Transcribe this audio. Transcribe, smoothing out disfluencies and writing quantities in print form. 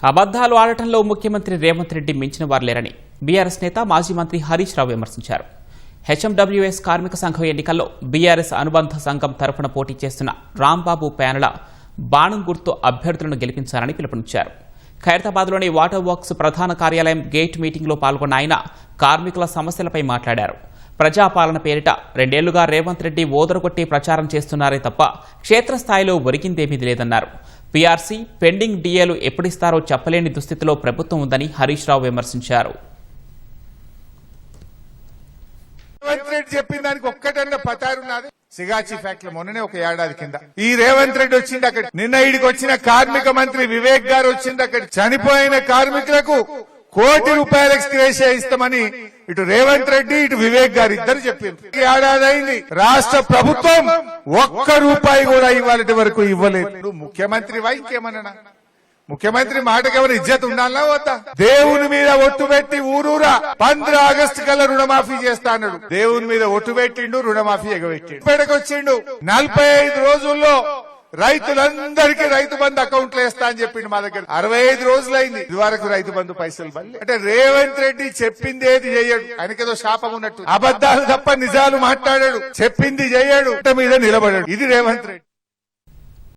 అబద్దాలు ఆడటంలో ముఖ్యమంత్రి రేవంత్ రెడ్డి మించిన వారు లేరని బీఆర్ఎస్ నేత మాజీ మంత్రి హరీష్ రావు విమర్శించారు. హెచ్ఎండబ్ల్యూఎస్ కార్మిక సంఘం ఎన్నికల్లో బీఆర్ఎస్ అనుబంధ సంఘం తరఫున పోటీ చేస్తున్న రాంబాబు ప్యానెల బాణం గుర్తు అభ్యర్థులను గెలిపించాలని పిలుపునిచ్చారు. ఖైరతాబాద్లోని వాటర్ వర్క్స్ ప్రధాన కార్యాలయం గేట్ మీటింగ్లో పాల్గొన్న ఆయన కార్మికుల సమస్యలపై మాట్లాడారు. ప్రజాపాలన పేరిట 2 ఏళ్లుగా రేవంత్ రెడ్డి ఓదరగొట్టి ప్రచారం చేస్తున్నారే తప్ప క్షేత్రస్థాయిలో ఒరిగిందేమీ లేదన్నారు. పీఆర్సీ పెండింగ్ డీఏలు ఎప్పుడిస్తారో చెప్పలేని దుస్థితిలో ప్రభుత్వం ఉందని హరీష్ రావు విమర్శించారు. రేవంత్ రెడ్డి చెప్పిన దానికి ఒక్కటన్నా పతారున్నది. సిగాచి ఫ్యాక్టరీ మొన్ననే ఒక ఏడాది కింద ఈ రేవంత్ రెడ్డి వచ్చింది అక్కడ. నిన్న ఈడికి వచ్చిన కార్మిక మంత్రి వివేక్ గారు వచ్చింది అక్కడ. చనిపోయిన కార్మికులకు ₹1,00,00,000 ఎక్స్గ్రేషియా ఇస్తామని ఇటు రేవంత్ రెడ్డి ఇటు వివేక్ గారు ఇద్దరు చెప్పారు. ఏడాది అయింది, రాష్ట్ర ప్రభుత్వం ₹1 కూడా ఇవాళ వరకు ఇవ్వలేదు. ముఖ్యమంత్రి ఇంకేమన్నా ముఖ్యమంత్రి మాటకెవరు ఇజ్జత్ ఉండాలన్నా వద్దా? దేవుని మీద ఒట్టు పెట్టి ఊరూరా 15 ఆగస్టు కల్లా రుణమాఫీ చేస్తా అన్నాడు. దేవుని మీద ఒట్టు పెట్టిండు, రుణమాఫీ ఎగబెట్టిండు. ఇప్పటికొచ్చిండు 45 రోజుల్లో రైతులందరికీ రైతు బంధు అకౌంట్లు వేస్తా అని చెప్పిండు. మా దగ్గర 65 రోజులైంది ఇదివరకు రైతు బంధు పైసలు బల్లి. అంటే రేవంత్ రెడ్డి చెప్పింది ఏది చెయ్యడు. ఆయనకేదో శాపం ఉన్నట్టు అబద్దాలు తప్ప నిజాలు మాట్లాడాడు. చెప్పింది చెయ్యడు, మీద నిలబడాడు. ఇది రేవంత్ రెడ్డి.